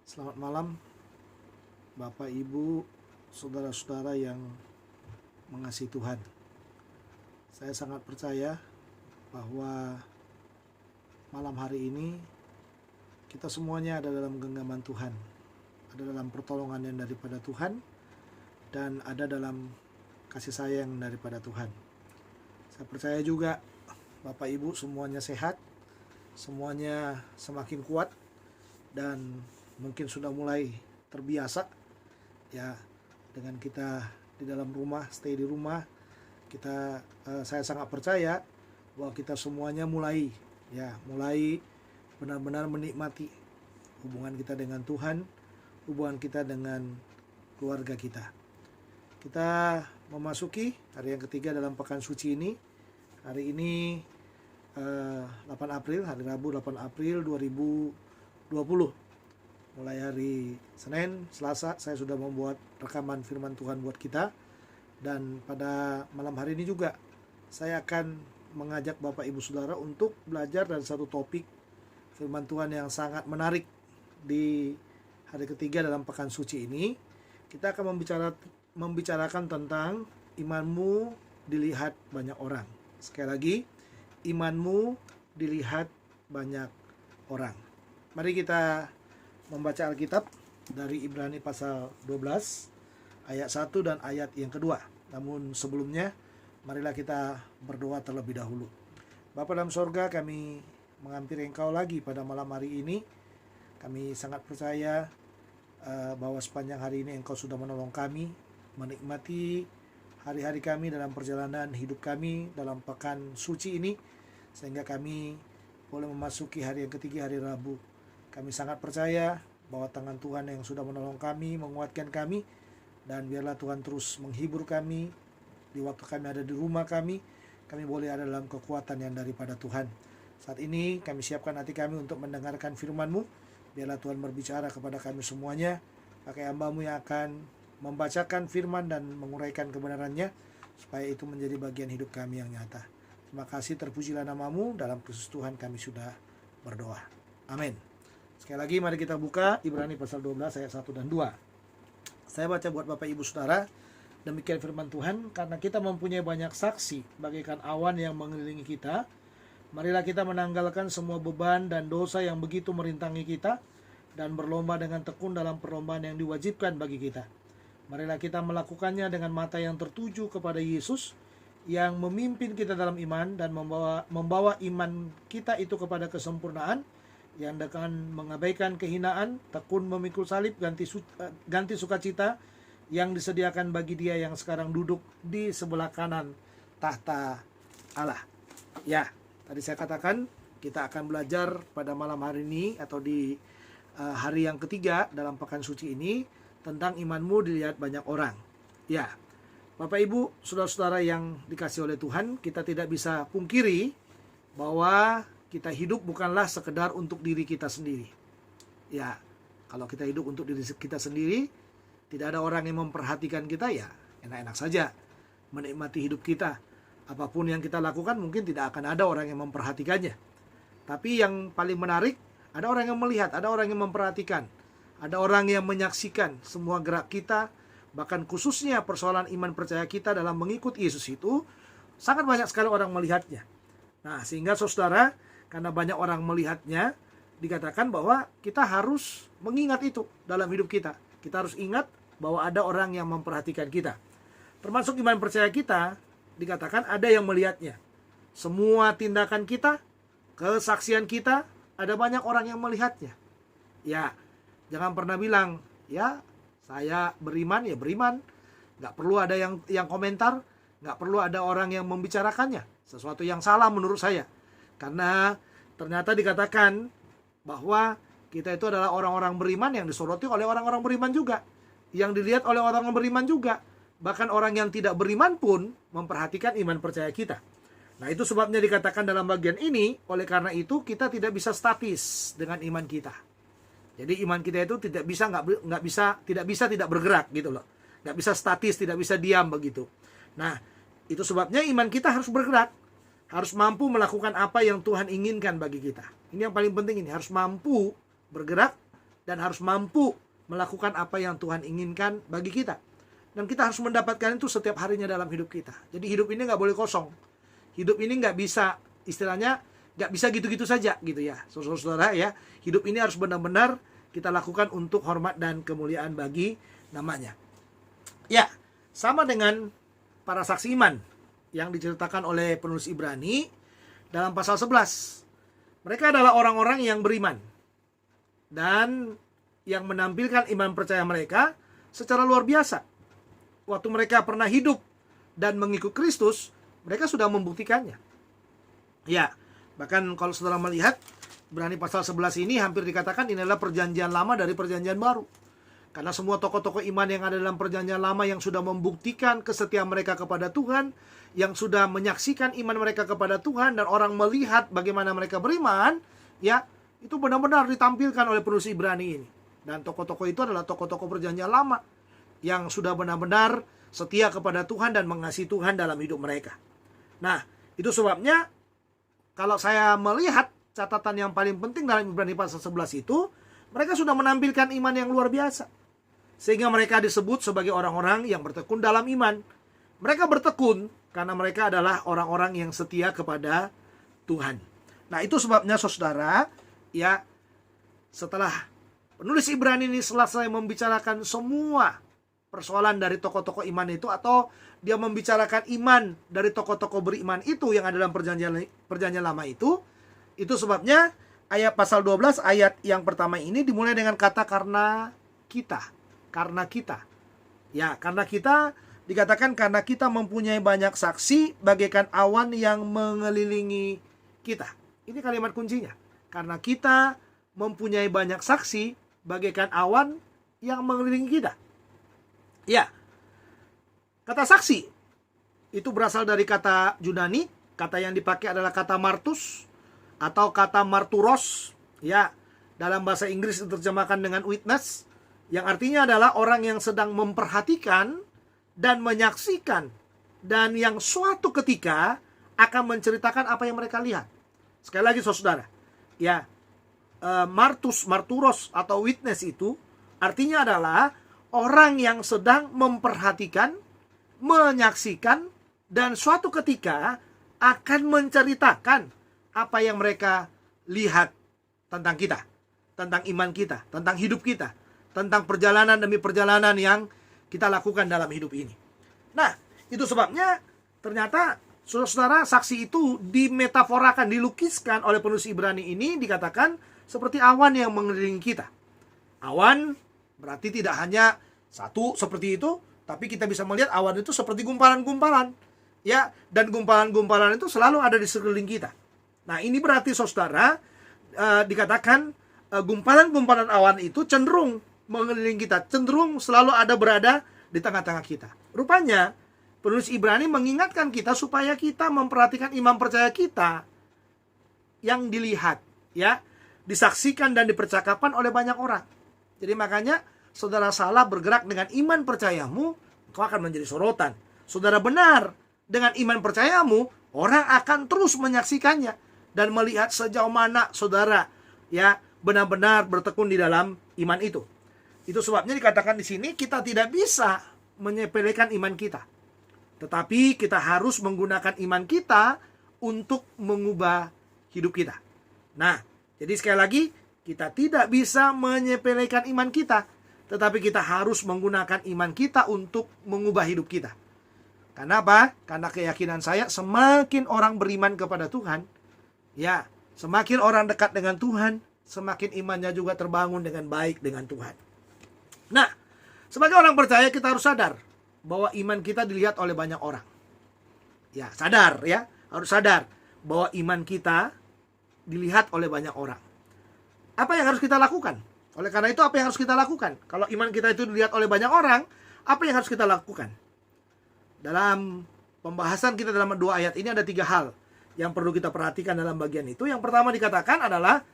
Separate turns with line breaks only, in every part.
Selamat malam Bapak Ibu, saudara-saudara yang mengasihi Tuhan. Saya sangat percaya bahwa malam hari ini kita semuanya ada dalam genggaman Tuhan, ada dalam pertolongan yang daripada Tuhan, dan ada dalam kasih sayang daripada Tuhan. Saya percaya juga Bapak Ibu semuanya sehat, semuanya semakin kuat, dan mungkin sudah mulai terbiasa ya dengan kita di dalam rumah, stay di rumah. Saya sangat percaya bahwa kita semuanya mulai benar-benar menikmati hubungan kita dengan Tuhan, hubungan kita dengan keluarga kita. Kita memasuki hari yang ketiga dalam pekan suci ini. Hari ini 8 April, hari Rabu 8 April 2020. Mulai hari Senin, Selasa saya sudah membuat rekaman firman Tuhan buat kita. Dan pada malam hari ini juga saya akan mengajak Bapak Ibu Saudara untuk belajar dari satu topik firman Tuhan yang sangat menarik di hari ketiga dalam pekan suci ini. Kita akan membicarakan tentang imanmu dilihat banyak orang. Sekali lagi, imanmu dilihat banyak orang. Mari kita membaca Alkitab dari Ibrani pasal 12 ayat 1 dan ayat yang kedua. Namun sebelumnya marilah kita berdoa terlebih dahulu. Bapa dalam sorga, kami menghampiri Engkau lagi pada malam hari ini. Kami sangat percaya bahwa sepanjang hari ini Engkau sudah menolong kami menikmati hari-hari kami dalam perjalanan hidup kami dalam pekan suci ini, sehingga kami boleh memasuki hari yang ketiga, hari Rabu. Kami sangat percaya bahwa tangan Tuhan yang sudah menolong kami, menguatkan kami, dan biarlah Tuhan terus menghibur kami di waktu kami ada di rumah kami boleh ada dalam kekuatan yang daripada Tuhan. Saat ini kami siapkan hati kami untuk mendengarkan firman-Mu. Biarlah Tuhan berbicara kepada kami semuanya, pakai hamba-Mu yang akan membacakan firman dan menguraikan kebenarannya, supaya itu menjadi bagian hidup kami yang nyata. Terima kasih, terpujilah nama-Mu, dalam Kristus Tuhan kami sudah berdoa. Amin. Sekali lagi mari kita buka Ibrani pasal 12 ayat 1 dan 2. Saya baca buat Bapak Ibu Saudara. Demikian firman Tuhan, karena kita mempunyai banyak saksi bagaikan awan yang mengelilingi kita, marilah kita menanggalkan semua beban dan dosa yang begitu merintangi kita, dan berlomba dengan tekun dalam perlombaan yang diwajibkan bagi kita. Marilah kita melakukannya dengan mata yang tertuju kepada Yesus, yang memimpin kita dalam iman dan membawa iman kita itu kepada kesempurnaan, yang dengan mengabaikan kehinaan, tekun memikul salib, ganti sukacita yang disediakan bagi Dia yang sekarang duduk di sebelah kanan tahta Allah. Ya, tadi saya katakan kita akan belajar pada malam hari ini atau di hari yang ketiga dalam pekan suci ini tentang imanmu dilihat banyak orang. Ya, Bapak Ibu, saudara-saudara yang dikasihi oleh Tuhan, kita tidak bisa pungkiri bahwa kita hidup bukanlah sekedar untuk diri kita sendiri. Ya, kalau kita hidup untuk diri kita sendiri, tidak ada orang yang memperhatikan kita, ya enak-enak saja menikmati hidup kita. Apapun yang kita lakukan mungkin tidak akan ada orang yang memperhatikannya. Tapi yang paling menarik, ada orang yang melihat, ada orang yang memperhatikan, ada orang yang menyaksikan semua gerak kita. Bahkan khususnya persoalan iman percaya kita dalam mengikut Yesus itu, sangat banyak sekali orang melihatnya. Nah, sehingga saudara, karena banyak orang melihatnya, dikatakan bahwa kita harus mengingat itu dalam hidup kita. Kita harus ingat bahwa ada orang yang memperhatikan kita. Termasuk iman percaya kita, dikatakan ada yang melihatnya. Semua tindakan kita, kesaksian kita, ada banyak orang yang melihatnya. Ya, jangan pernah bilang, ya saya beriman, ya beriman. Gak perlu ada yang komentar, gak perlu ada orang yang membicarakannya. Sesuatu yang salah menurut saya. Karena ternyata dikatakan bahwa kita itu adalah orang-orang beriman yang disoroti oleh orang-orang beriman juga, yang dilihat oleh orang-orang beriman juga. Bahkan orang yang tidak beriman pun memperhatikan iman percaya kita. Nah, itu sebabnya dikatakan dalam bagian ini, oleh karena itu kita tidak bisa statis dengan iman kita. Jadi iman kita itu tidak bisa tidak bergerak gitu loh. Nggak bisa statis, tidak bisa diam begitu. Nah, itu sebabnya iman kita harus bergerak. Harus mampu melakukan apa yang Tuhan inginkan bagi kita. Ini yang paling penting, ini harus mampu bergerak dan harus mampu melakukan apa yang Tuhan inginkan bagi kita. Dan kita harus mendapatkan itu setiap harinya dalam hidup kita. Jadi hidup ini nggak boleh kosong. Hidup ini nggak bisa, istilahnya nggak bisa gitu-gitu saja gitu ya. Saudara-saudara ya, hidup ini harus benar-benar kita lakukan untuk hormat dan kemuliaan bagi namanya. Ya, sama dengan para saksi iman yang diceritakan oleh penulis Ibrani dalam pasal 11. Mereka adalah orang-orang yang beriman dan yang menampilkan iman percaya mereka secara luar biasa. Waktu mereka pernah hidup dan mengikut Kristus, mereka sudah membuktikannya. Ya, bahkan kalau saudara melihat Ibrani pasal 11 ini hampir dikatakan ini adalah perjanjian lama dari perjanjian baru. Karena semua tokoh-tokoh iman yang ada dalam perjanjian lama yang sudah membuktikan kesetiaan mereka kepada Tuhan, yang sudah menyaksikan iman mereka kepada Tuhan, dan orang melihat bagaimana mereka beriman, ya, itu benar-benar ditampilkan oleh penulis Ibrani ini. Dan tokoh-tokoh itu adalah tokoh-tokoh perjanjian lama yang sudah benar-benar setia kepada Tuhan dan mengasihi Tuhan dalam hidup mereka. Nah, itu sebabnya kalau saya melihat catatan yang paling penting dalam Ibrani pasal 11 itu, mereka sudah menampilkan iman yang luar biasa. Sehingga mereka disebut sebagai orang-orang yang bertekun dalam iman. Mereka bertekun karena mereka adalah orang-orang yang setia kepada Tuhan. Nah, itu sebabnya saudara, ya, setelah penulis Ibrani ini selesai membicarakan semua persoalan dari tokoh-tokoh iman itu, atau dia membicarakan iman dari tokoh-tokoh beriman itu yang ada dalam perjanjian lama itu sebabnya ayat pasal 12 ayat yang pertama ini dimulai dengan kata karena kita. Ya, karena kita dikatakan karena kita mempunyai banyak saksi bagaikan awan yang mengelilingi kita. Ini kalimat kuncinya. Karena kita mempunyai banyak saksi bagaikan awan yang mengelilingi kita. Ya, kata saksi itu berasal dari kata Yunani. Kata yang dipakai adalah kata martus atau kata marturos. Ya, dalam bahasa Inggris diterjemahkan dengan witness, yang artinya adalah orang yang sedang memperhatikan dan menyaksikan, dan yang suatu ketika akan menceritakan apa yang mereka lihat. Sekali lagi saudara, ya, marturos atau witness itu artinya adalah orang yang sedang memperhatikan, menyaksikan, dan suatu ketika akan menceritakan apa yang mereka lihat tentang kita, tentang iman kita, tentang hidup kita, tentang perjalanan demi perjalanan yang kita lakukan dalam hidup ini. Nah, itu sebabnya ternyata saudara, saksi itu dimetaforakan, dilukiskan oleh penulis Ibrani ini, dikatakan seperti awan yang mengelilingi kita. Awan berarti tidak hanya satu seperti itu, tapi kita bisa melihat awan itu seperti gumpalan-gumpalan. Ya, dan gumpalan-gumpalan itu selalu ada di sekeliling kita. Nah, ini berarti saudara, dikatakan gumpalan-gumpalan awan itu cenderung mengelilingi kita, cenderung selalu berada di tengah-tengah kita. Rupanya penulis Ibrani mengingatkan kita supaya kita memperhatikan iman percaya kita yang dilihat, ya, disaksikan dan dipercakapkan oleh banyak orang. Jadi makanya saudara salah bergerak dengan iman percayamu, kau akan menjadi sorotan. Saudara benar dengan iman percayamu, orang akan terus menyaksikannya dan melihat sejauh mana saudara, ya, benar-benar bertekun di dalam iman itu. Itu sebabnya dikatakan di sini kita tidak bisa menyepelekan iman kita. Tetapi kita harus menggunakan iman kita untuk mengubah hidup kita. Nah, jadi sekali lagi, kita tidak bisa menyepelekan iman kita, tetapi kita harus menggunakan iman kita untuk mengubah hidup kita. Karena apa? Karena keyakinan saya, semakin orang beriman kepada Tuhan, ya, semakin orang dekat dengan Tuhan, semakin imannya juga terbangun dengan baik dengan Tuhan. Nah, sebagai orang percaya kita harus sadar bahwa iman kita dilihat oleh banyak orang. Ya, sadar ya, harus sadar bahwa iman kita dilihat oleh banyak orang. Apa yang harus kita lakukan? Oleh karena itu, apa yang harus kita lakukan? Kalau iman kita itu dilihat oleh banyak orang, apa yang harus kita lakukan? Dalam pembahasan kita dalam 2 ayat ini ada 3 hal yang perlu kita perhatikan dalam bagian itu. Yang pertama dikatakan adalah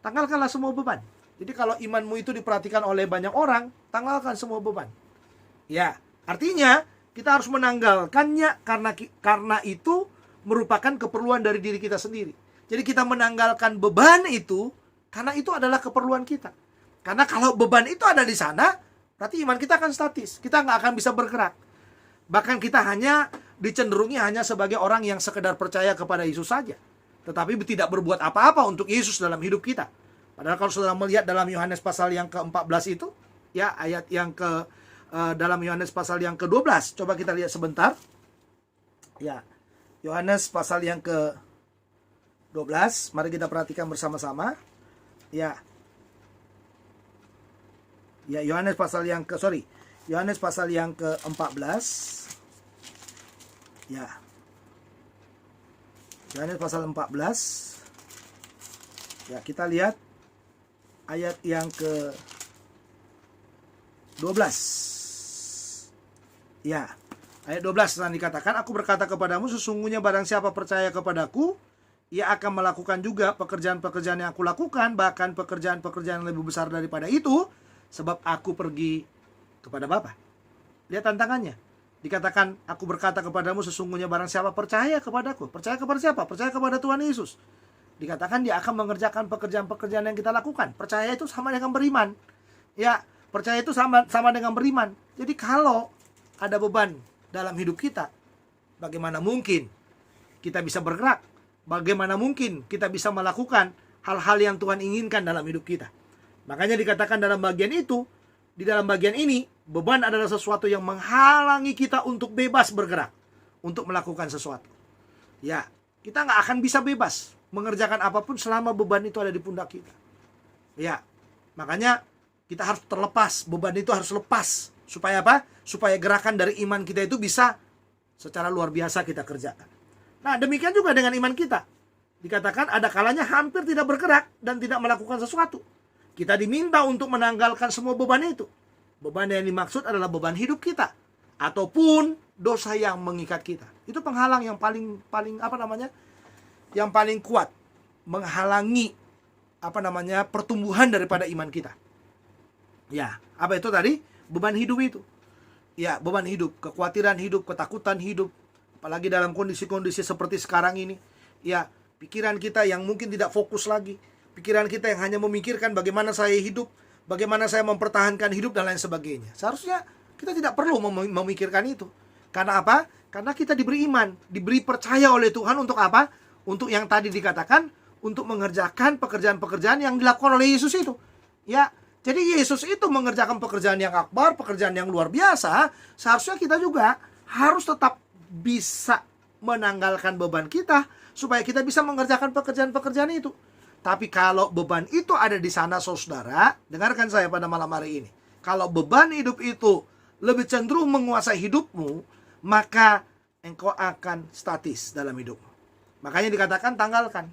tanggalkanlah semua beban. Jadi kalau imanmu itu diperhatikan oleh banyak orang, tanggalkan semua beban. Ya, artinya kita harus menanggalkannya karena itu merupakan keperluan dari diri kita sendiri. Jadi kita menanggalkan beban itu karena itu adalah keperluan kita. Karena kalau beban itu ada di sana, berarti iman kita akan statis. Kita nggak akan bisa bergerak. Bahkan kita hanya dicenderungi hanya sebagai orang yang sekedar percaya kepada Yesus saja. Tetapi tidak berbuat apa-apa untuk Yesus dalam hidup kita. Padahal kalau saudara melihat dalam Yohanes pasal yang ke-14 itu, ya ayat yang dalam Yohanes pasal yang ke-12. Coba kita lihat sebentar. Ya, Yohanes pasal yang ke-12. Mari kita perhatikan bersama-sama. Ya, Yohanes pasal yang Yohanes pasal yang ke-14. Ya. Yohanes pasal 14. Ya, kita lihat ayat yang ke-12. Ya. Ayat 12 dan dikatakan, aku berkata kepadamu, sesungguhnya barang siapa percaya kepadaku, ia akan melakukan juga pekerjaan-pekerjaan yang aku lakukan, bahkan pekerjaan-pekerjaan yang lebih besar daripada itu, sebab aku pergi kepada Bapa. Lihat tantangannya. Dikatakan, aku berkata kepadamu, sesungguhnya barang siapa percaya kepadaku. Percaya kepada siapa? Percaya kepada Tuhan Yesus. Dikatakan dia akan mengerjakan pekerjaan-pekerjaan yang kita lakukan. Percaya itu sama dengan beriman. Ya, percaya itu sama dengan beriman. Jadi kalau ada beban dalam hidup kita, bagaimana mungkin kita bisa bergerak? Bagaimana mungkin kita bisa melakukan hal-hal yang Tuhan inginkan dalam hidup kita? Makanya dikatakan dalam bagian itu, di dalam bagian ini, beban adalah sesuatu yang menghalangi kita untuk bebas bergerak, untuk melakukan sesuatu. Ya, kita nggak akan bisa bebas mengerjakan apapun selama beban itu ada di pundak kita. Ya, makanya kita harus terlepas, beban itu harus lepas. Supaya apa? Supaya gerakan dari iman kita itu bisa secara luar biasa kita kerjakan. Nah, demikian juga dengan iman kita. Dikatakan ada kalanya hampir tidak bergerak dan tidak melakukan sesuatu. Kita diminta untuk menanggalkan semua beban itu. Beban yang dimaksud adalah beban hidup kita ataupun dosa yang mengikat kita. Itu penghalang yang paling yang paling kuat menghalangi pertumbuhan daripada iman kita. Ya, apa itu tadi? Beban hidup itu. Ya, beban hidup, kekhawatiran hidup, ketakutan hidup, apalagi dalam kondisi-kondisi seperti sekarang ini. Ya, pikiran kita yang mungkin tidak fokus lagi. Pikiran kita yang hanya memikirkan bagaimana saya hidup, bagaimana saya mempertahankan hidup dan lain sebagainya. Seharusnya kita tidak perlu memikirkan itu. Karena apa? Karena kita diberi iman, diberi percaya oleh Tuhan untuk apa? Untuk yang tadi dikatakan, untuk mengerjakan pekerjaan-pekerjaan yang dilakukan oleh Yesus itu. Ya, jadi Yesus itu mengerjakan pekerjaan yang akbar, pekerjaan yang luar biasa. Seharusnya kita juga harus tetap bisa menanggalkan beban kita supaya kita bisa mengerjakan pekerjaan-pekerjaan itu. Tapi kalau beban itu ada di sana, saudara, dengarkan saya pada malam hari ini. Kalau beban hidup itu lebih cenderung menguasai hidupmu, maka engkau akan statis dalam hidupmu. Makanya dikatakan tanggalkan.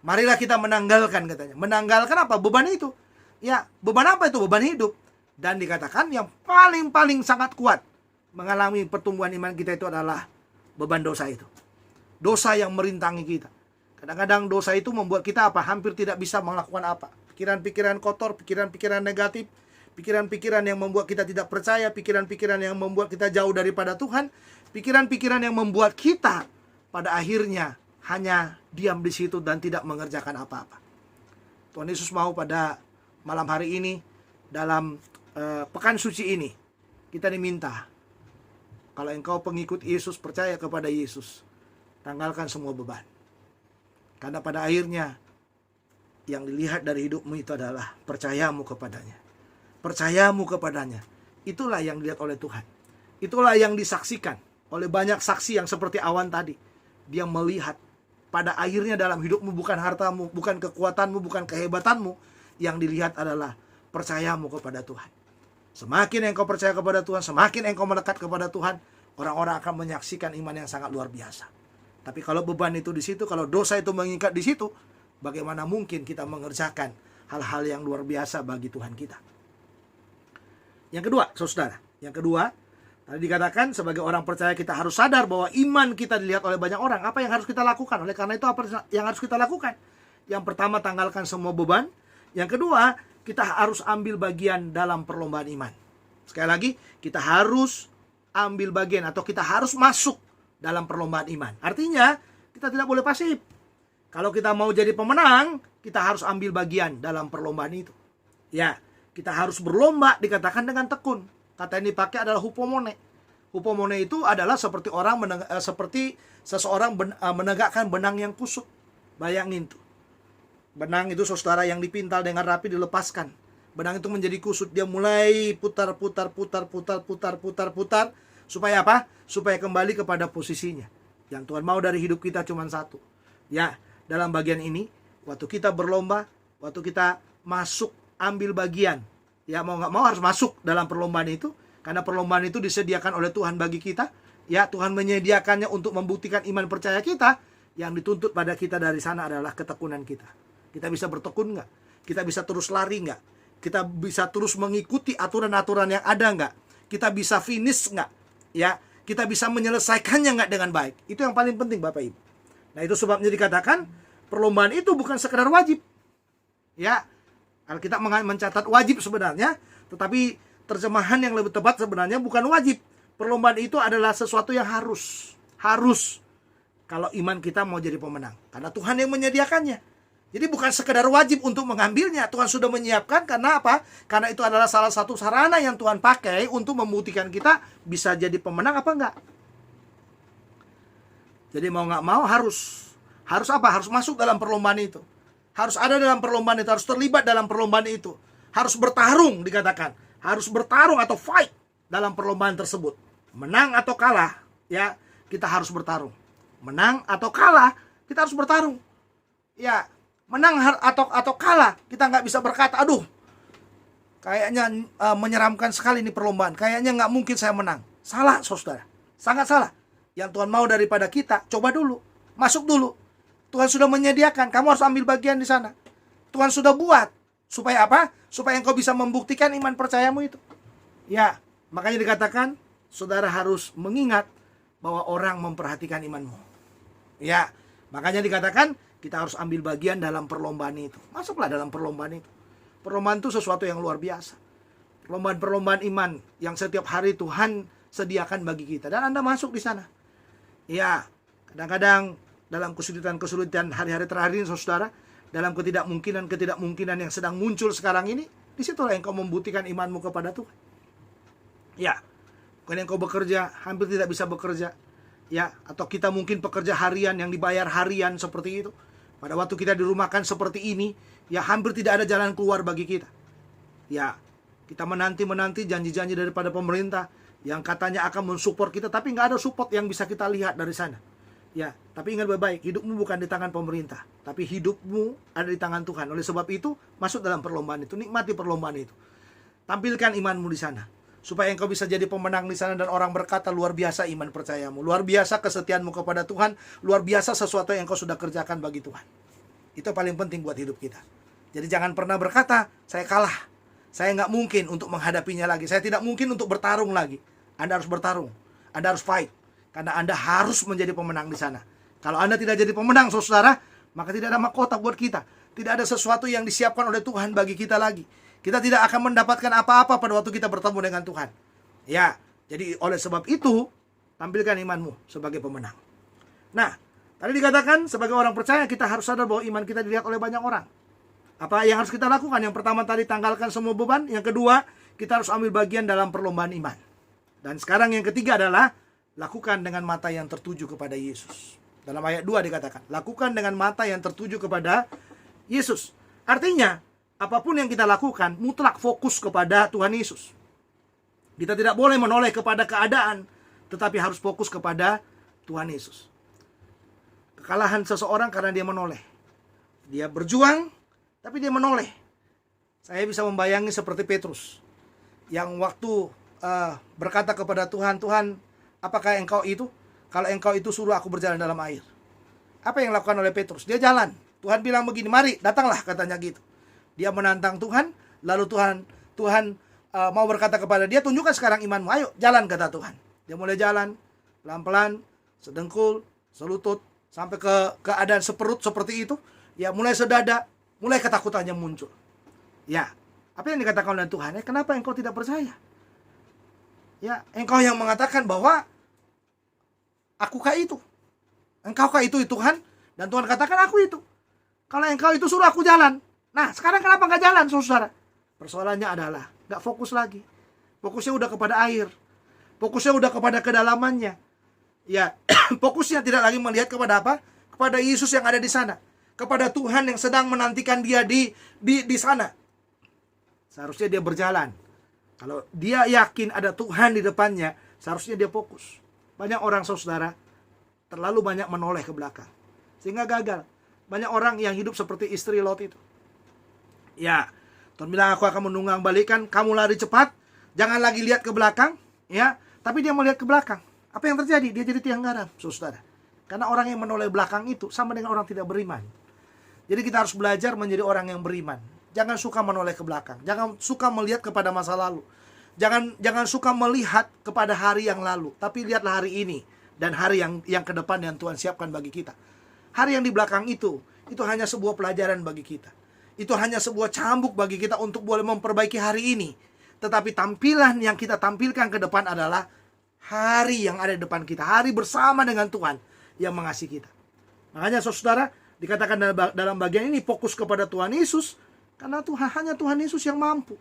Marilah kita menanggalkan, katanya. Menanggalkan apa? Beban itu. Ya, beban apa itu? Beban hidup. Dan dikatakan yang paling sangat kuat mengalami pertumbuhan iman kita itu adalah beban dosa itu. Dosa yang merintangi kita. Kadang-kadang dosa itu membuat kita apa? Hampir tidak bisa melakukan apa. Pikiran-pikiran kotor, pikiran-pikiran negatif, pikiran-pikiran yang membuat kita tidak percaya, pikiran-pikiran yang membuat kita jauh daripada Tuhan, pikiran-pikiran yang membuat kita pada akhirnya hanya diam di situ dan tidak mengerjakan apa-apa. Tuhan Yesus mau pada malam hari ini, dalam pekan suci ini, kita diminta, kalau engkau pengikut Yesus, percaya kepada Yesus, tanggalkan semua beban. Karena pada akhirnya yang dilihat dari hidupmu itu adalah percayamu kepadanya. Percayamu kepadanya. Itulah yang dilihat oleh Tuhan. Itulah yang disaksikan oleh banyak saksi yang seperti awan tadi. Dia melihat pada akhirnya dalam hidupmu bukan hartamu, bukan kekuatanmu, bukan kehebatanmu. Yang dilihat adalah percayamu kepada Tuhan. Semakin engkau percaya kepada Tuhan, semakin engkau melekat kepada Tuhan, orang-orang akan menyaksikan iman yang sangat luar biasa. Tapi kalau beban itu di situ, kalau dosa itu mengikat di situ, bagaimana mungkin kita mengerjakan hal-hal yang luar biasa bagi Tuhan kita? Yang kedua, saudara, tadi dikatakan sebagai orang percaya kita harus sadar bahwa iman kita dilihat oleh banyak orang. Apa yang harus kita lakukan? Oleh karena itu apa yang harus kita lakukan? Yang pertama, tanggalkan semua beban. Yang kedua, kita harus ambil bagian dalam perlombaan iman. Sekali lagi, kita harus ambil bagian atau kita harus masuk dalam perlombaan iman. Artinya, kita tidak boleh pasif. Kalau kita mau jadi pemenang, kita harus ambil bagian dalam perlombaan itu. Ya, Kita harus berlomba dikatakan dengan tekun. Kata yang dipakai adalah hupomone. Hupomone itu adalah seperti seperti seseorang menegakkan benang yang kusut. Bayangin tuh. Benang itu saudara yang dipintal dengan rapi dilepaskan. Benang itu menjadi kusut. Dia mulai putar. Supaya apa? Supaya kembali kepada posisinya. Yang Tuhan mau dari hidup kita cuma satu. Ya, dalam bagian ini, waktu kita berlomba, waktu kita masuk ambil bagian, ya mau nggak mau harus masuk dalam perlombaan itu, karena perlombaan itu disediakan oleh Tuhan bagi kita. Ya, Tuhan menyediakannya untuk membuktikan iman percaya kita. Yang dituntut pada kita dari sana adalah ketekunan kita. Kita bisa bertekun nggak? Kita bisa terus lari nggak? Kita bisa terus mengikuti aturan-aturan yang ada nggak? Kita bisa finish nggak? Ya, kita bisa menyelesaikannya nggak dengan baik? Itu yang paling penting, Bapak Ibu. Nah, itu sebabnya dikatakan perlombaan itu bukan sekedar wajib. Ya, Alkitab mencatat wajib sebenarnya, tetapi terjemahan yang lebih tepat sebenarnya bukan wajib. Perlombaan itu adalah sesuatu yang harus. Kalau iman kita mau jadi pemenang. Karena Tuhan yang menyediakannya. Jadi bukan sekedar wajib untuk mengambilnya. Tuhan sudah menyiapkan, karena apa? Karena itu adalah salah satu sarana yang Tuhan pakai untuk membuktikan kita bisa jadi pemenang apa enggak. Jadi mau nggak mau harus apa? Harus masuk dalam perlombaan itu. Harus ada dalam perlombaan itu, harus terlibat dalam perlombaan itu. Harus bertarung dikatakan. Harus bertarung atau fight dalam perlombaan tersebut. Menang atau kalah, ya, kita harus bertarung. Menang atau kalah, kita harus bertarung. Ya, menang atau kalah, kita nggak bisa berkata, aduh, kayaknya menyeramkan sekali ini perlombaan. Kayaknya nggak mungkin saya menang. Salah, saudara. Sangat salah. Yang Tuhan mau daripada kita, coba dulu. Masuk dulu. Tuhan sudah menyediakan, kamu harus ambil bagian di sana. Tuhan sudah buat. Supaya apa? Supaya engkau bisa membuktikan iman percayamu itu. Ya, makanya dikatakan, saudara harus mengingat bahwa orang memperhatikan imanmu. Ya, makanya dikatakan, kita harus ambil bagian dalam perlombaan itu. Masuklah dalam perlombaan itu. Perlombaan itu sesuatu yang luar biasa. Perlombaan iman yang setiap hari Tuhan sediakan bagi kita. Dan Anda masuk di sana. Ya, kadang-kadang dalam kesulitan hari-hari terakhir ini, saudara, dalam ketidakmungkinan yang sedang muncul sekarang ini, disitulah engkau membuktikan imanmu kepada Tuhan. Ya, mungkin engkau bekerja, hampir tidak bisa bekerja. Ya, atau kita mungkin pekerja harian yang dibayar harian seperti itu. Pada waktu kita dirumahkan seperti ini, ya hampir tidak ada jalan keluar bagi kita. Ya, kita menanti janji-janji daripada pemerintah yang katanya akan mensupport kita, tapi nggak ada support yang bisa kita lihat dari sana. Ya, tapi ingat baik-baik, hidupmu bukan di tangan pemerintah, tapi hidupmu ada di tangan Tuhan. Oleh sebab itu, masuk dalam perlombaan itu, nikmati perlombaan itu. Tampilkan imanmu di sana, supaya engkau bisa jadi pemenang di sana dan orang berkata, luar biasa iman percayamu, luar biasa kesetiaanmu kepada Tuhan, luar biasa sesuatu yang engkau sudah kerjakan bagi Tuhan. Itu paling penting buat hidup kita. Jadi jangan pernah berkata, saya kalah, saya nggak mungkin untuk menghadapinya lagi, saya tidak mungkin untuk bertarung lagi. Anda harus bertarung, Anda harus fight. Karena Anda harus menjadi pemenang di sana. Kalau Anda tidak jadi pemenang, saudara, maka tidak ada mahkota buat kita. Tidak ada sesuatu yang disiapkan oleh Tuhan bagi kita lagi. Kita tidak akan mendapatkan apa-apa pada waktu kita bertemu dengan Tuhan. Ya, jadi oleh sebab itu, tampilkan imanmu sebagai pemenang. Nah, tadi dikatakan sebagai orang percaya kita harus sadar bahwa iman kita dilihat oleh banyak orang. Apa yang harus kita lakukan? Yang pertama tadi, tanggalkan semua beban. Yang kedua, kita harus ambil bagian dalam perlombaan iman. Dan sekarang yang ketiga adalah lakukan dengan mata yang tertuju kepada Yesus. Dalam ayat 2 dikatakan, lakukan dengan mata yang tertuju kepada Yesus. Artinya, apapun yang kita lakukan, mutlak fokus kepada Tuhan Yesus. Kita tidak boleh menoleh kepada keadaan, tetapi harus fokus kepada Tuhan Yesus. Kekalahan seseorang karena dia menoleh. Dia berjuang, tapi dia menoleh. Saya bisa membayangi seperti Petrus, yang waktu berkata kepada Tuhan, Tuhan, apakah engkau itu? Kalau engkau itu, suruh aku berjalan dalam air. Apa yang dilakukan oleh Petrus? Dia jalan. Tuhan bilang begini, mari datanglah, katanya gitu. Dia menantang Tuhan. Lalu Tuhan mau berkata kepada dia, tunjukkan sekarang imanmu. Ayo jalan, kata Tuhan. Dia mulai jalan pelan-pelan, sedengkul, selutut, sampai ke keadaan seperut seperti itu. Ya, mulai sedada, mulai ketakutannya muncul. Ya, apa yang dikatakan oleh Tuhan? Kenapa engkau tidak percaya? Ya, engkau yang mengatakan bahwa akukah itu? Engkaukah itu Tuhan? Dan Tuhan katakan aku itu. Kalau engkau itu, suruh aku jalan. Nah, sekarang kenapa nggak jalan, saudara? Persoalannya adalah gak fokus lagi. Fokusnya udah kepada air. Fokusnya udah kepada kedalamannya. Ya, fokusnya tidak lagi melihat kepada apa? Kepada Yesus yang ada di sana. Kepada Tuhan yang sedang menantikan dia di sana. Seharusnya dia berjalan. Kalau dia yakin ada Tuhan di depannya, seharusnya dia fokus. Banyak orang, saudara, terlalu banyak menoleh ke belakang, sehingga gagal. Banyak orang yang hidup seperti istri Lot itu. Ya, Tuhan bilang, aku akan menunggang balikan, kamu lari cepat, jangan lagi lihat ke belakang. Ya, tapi dia melihat ke belakang. Apa yang terjadi? Dia jadi tiang garam, saudara. Karena orang yang menoleh belakang itu sama dengan orang tidak beriman. Jadi kita harus belajar menjadi orang yang beriman. Jangan suka menoleh ke belakang. Jangan suka melihat kepada masa lalu. Jangan suka melihat kepada hari yang lalu. Tapi lihatlah hari ini dan hari yang ke depan yang Tuhan siapkan bagi kita. Hari yang di belakang itu hanya sebuah pelajaran bagi kita. Itu hanya sebuah cambuk bagi kita untuk boleh memperbaiki hari ini. Tetapi tampilan yang kita tampilkan ke depan adalah hari yang ada di depan kita. Hari bersama dengan Tuhan yang mengasihi kita. Makanya saudara, dikatakan dalam bagian ini fokus kepada Tuhan Yesus. Karena hanya Tuhan Yesus yang mampu.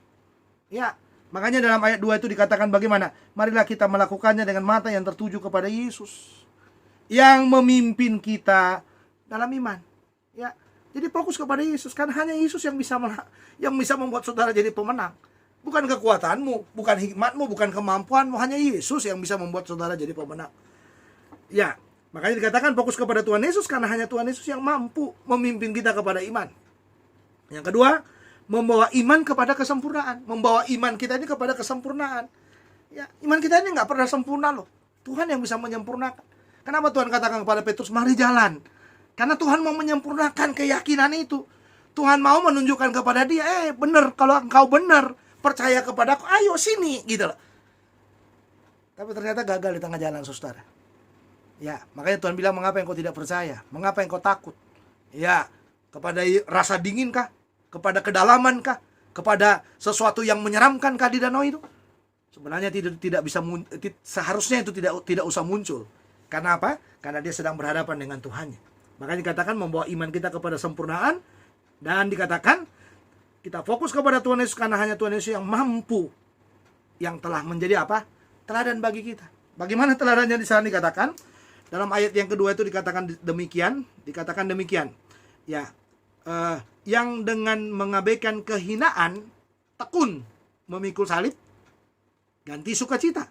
Ya, makanya dalam ayat 2 itu dikatakan bagaimana? Marilah kita melakukannya dengan mata yang tertuju kepada Yesus, yang memimpin kita dalam iman. Ya, jadi fokus kepada Yesus. Karena hanya Yesus yang bisa membuat saudara jadi pemenang. Bukan kekuatanmu, bukan hikmatmu, bukan kemampuanmu. Hanya Yesus yang bisa membuat saudara jadi pemenang. Ya, makanya dikatakan fokus kepada Tuhan Yesus. Karena hanya Tuhan Yesus yang mampu memimpin kita kepada iman. Yang kedua, membawa iman kepada kesempurnaan. Membawa iman kita ini kepada kesempurnaan. Ya, iman kita ini gak pernah sempurna loh. Tuhan yang bisa menyempurnakan. Kenapa Tuhan katakan kepada Petrus, mari jalan? Karena Tuhan mau menyempurnakan keyakinan itu. Tuhan mau menunjukkan kepada dia, benar, kalau engkau benar, percaya kepadaku, ayo sini, gitu loh. Tapi ternyata gagal di tengah jalan, saudara. Ya, makanya Tuhan bilang, mengapa engkau tidak percaya? Mengapa engkau takut? Ya, kepada rasa dingin kah? Kepada kedalaman kah? Kepada sesuatu yang menyeramkan kah di danau itu? Sebenarnya tidak bisa, seharusnya itu tidak usah muncul. Karena apa? Karena dia sedang berhadapan dengan Tuhannya. Makanya dikatakan membawa iman kita kepada sempurnaan. Dan dikatakan kita fokus kepada Tuhan Yesus karena hanya Tuhan Yesus yang mampu, yang telah menjadi apa? Teladan bagi kita. Bagaimana teladannya di sana dikatakan? Dalam ayat yang kedua itu dikatakan demikian. Ya, yang dengan mengabaikan kehinaan tekun memikul salib, ganti sukacita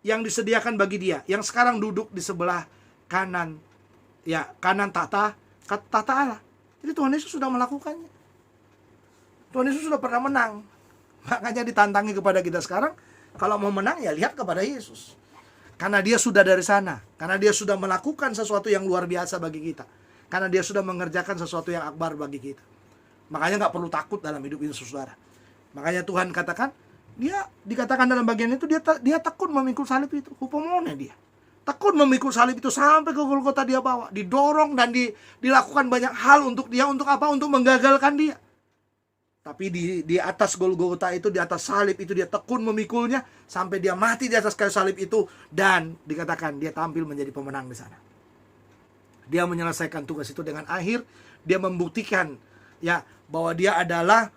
yang disediakan bagi dia, yang sekarang duduk di sebelah kanan, ya, kanan tata Allah. Jadi Tuhan Yesus sudah melakukannya. Tuhan Yesus sudah pernah menang. Makanya ditantangi kepada kita sekarang, kalau mau menang ya lihat kepada Yesus. Karena dia sudah dari sana. Karena dia sudah melakukan sesuatu yang luar biasa bagi kita. Karena dia sudah mengerjakan sesuatu yang akbar bagi kita. Makanya gak perlu takut dalam hidup ini, saudara. Makanya Tuhan katakan, dia dikatakan dalam bagian itu, dia tekun memikul salib itu. Hupomone dia. Tekun memikul salib itu sampai ke Golgota dia bawa. Didorong dan dilakukan banyak hal untuk dia. Untuk apa? Untuk menggagalkan dia. Tapi di atas Golgota itu, di atas salib itu, dia tekun memikulnya sampai dia mati di atas kayu salib itu. Dan dikatakan dia tampil menjadi pemenang di sana. Dia menyelesaikan tugas itu dengan akhir. Dia membuktikan ya bahwa dia adalah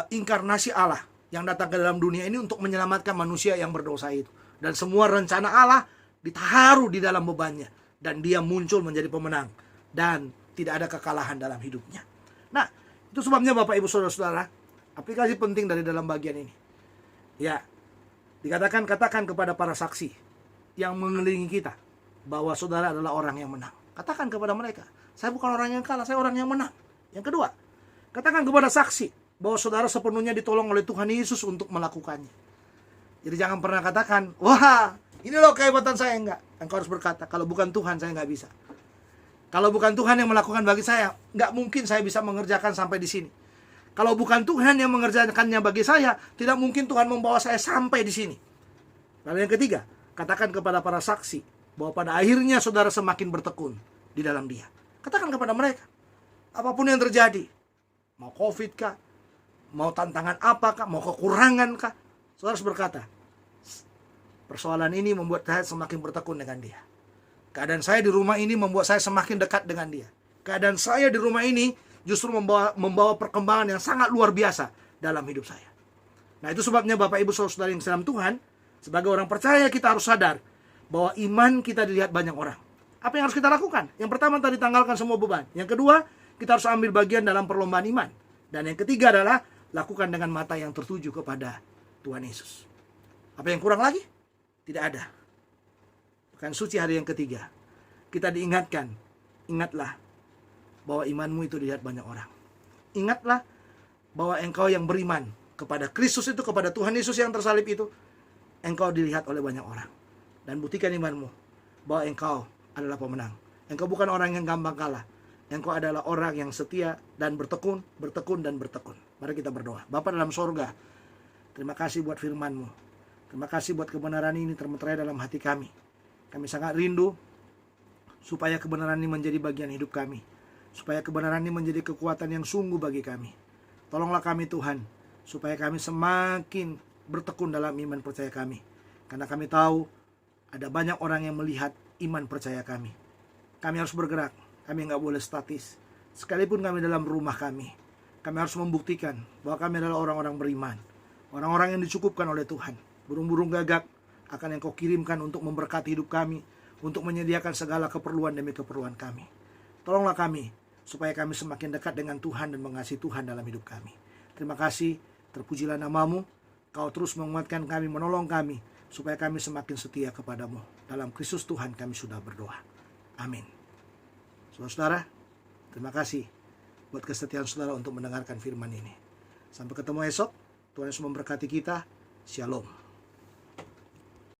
inkarnasi Allah yang datang ke dalam dunia ini untuk menyelamatkan manusia yang berdosa itu. Dan semua rencana Allah ditaruh di dalam bebannya. Dan dia muncul menjadi pemenang. Dan tidak ada kekalahan dalam hidupnya. Nah, itu sebabnya Bapak Ibu Saudara-saudara, aplikasi penting dari dalam bagian ini. Ya, katakan kepada para saksi yang mengelilingi kita bahwa saudara adalah orang yang menang. Katakan kepada mereka, saya bukan orang yang kalah, saya orang yang menang. Yang kedua, katakan kepada saksi bahwa saudara sepenuhnya ditolong oleh Tuhan Yesus untuk melakukannya. Jadi jangan pernah katakan, wah, ini loh kehebatan saya. Enggak. Engkau harus berkata, kalau bukan Tuhan saya nggak bisa. Kalau bukan Tuhan yang melakukan bagi saya, nggak mungkin saya bisa mengerjakan sampai di sini. Kalau bukan Tuhan yang mengerjakannya bagi saya, tidak mungkin Tuhan membawa saya sampai di sini. Lalu yang ketiga, katakan kepada para saksi bahwa pada akhirnya saudara semakin bertekun di dalam Dia. Katakan kepada mereka, apapun yang terjadi, mau COVID kah, mau tantangan apakah, mau kekurangan kah, saudara harus berkata, persoalan ini membuat saya semakin bertekun dengan Dia. Keadaan saya di rumah ini membuat saya semakin dekat dengan Dia. Keadaan saya di rumah ini justru membawa perkembangan yang sangat luar biasa dalam hidup saya. Nah, itu sebabnya Bapak Ibu Saudara yang dalam Tuhan, sebagai orang percaya kita harus sadar bahwa iman kita dilihat banyak orang. Apa yang harus kita lakukan? Yang pertama tadi, tanggalkan semua beban. Yang kedua, kita harus ambil bagian dalam perlombaan iman. Dan yang ketiga adalah lakukan dengan mata yang tertuju kepada Tuhan Yesus. Apa yang kurang lagi? Tidak ada. Pekan suci hari yang ketiga, kita diingatkan, ingatlah bahwa imanmu itu dilihat banyak orang. Ingatlah bahwa engkau yang beriman kepada Kristus itu, kepada Tuhan Yesus yang tersalib itu, engkau dilihat oleh banyak orang. Dan buktikan imanmu bahwa engkau adalah pemenang. Engkau bukan orang yang gampang kalah. Engkau adalah orang yang setia dan bertekun, dan bertekun. Mari kita berdoa. Bapa dalam sorga, terima kasih buat firman-Mu. Terima kasih buat kebenaran ini termeterai dalam hati kami. Kami sangat rindu supaya kebenaran ini menjadi bagian hidup kami. Supaya kebenaran ini menjadi kekuatan yang sungguh bagi kami. Tolonglah kami Tuhan, supaya kami semakin bertekun dalam iman percaya kami. Karena kami tahu ada banyak orang yang melihat iman percaya kami. Kami harus bergerak, kami nggak boleh statis. Sekalipun kami dalam rumah kami harus membuktikan bahwa kami adalah orang-orang beriman. Orang-orang yang dicukupkan oleh Tuhan. Burung-burung gagak akan yang Kau kirimkan untuk memberkati hidup kami, untuk menyediakan segala keperluan demi keperluan kami. Tolonglah kami, supaya kami semakin dekat dengan Tuhan dan mengasihi Tuhan dalam hidup kami. Terima kasih, terpujilah nama-Mu. Kau terus menguatkan kami, menolong kami, supaya kami semakin setia kepadamu. Dalam Kristus Tuhan kami sudah berdoa. Amin. Saudara, terima kasih buat kesetiaan saudara untuk mendengarkan firman ini. Sampai ketemu esok. Tuhan Yesus memberkati kita. Shalom.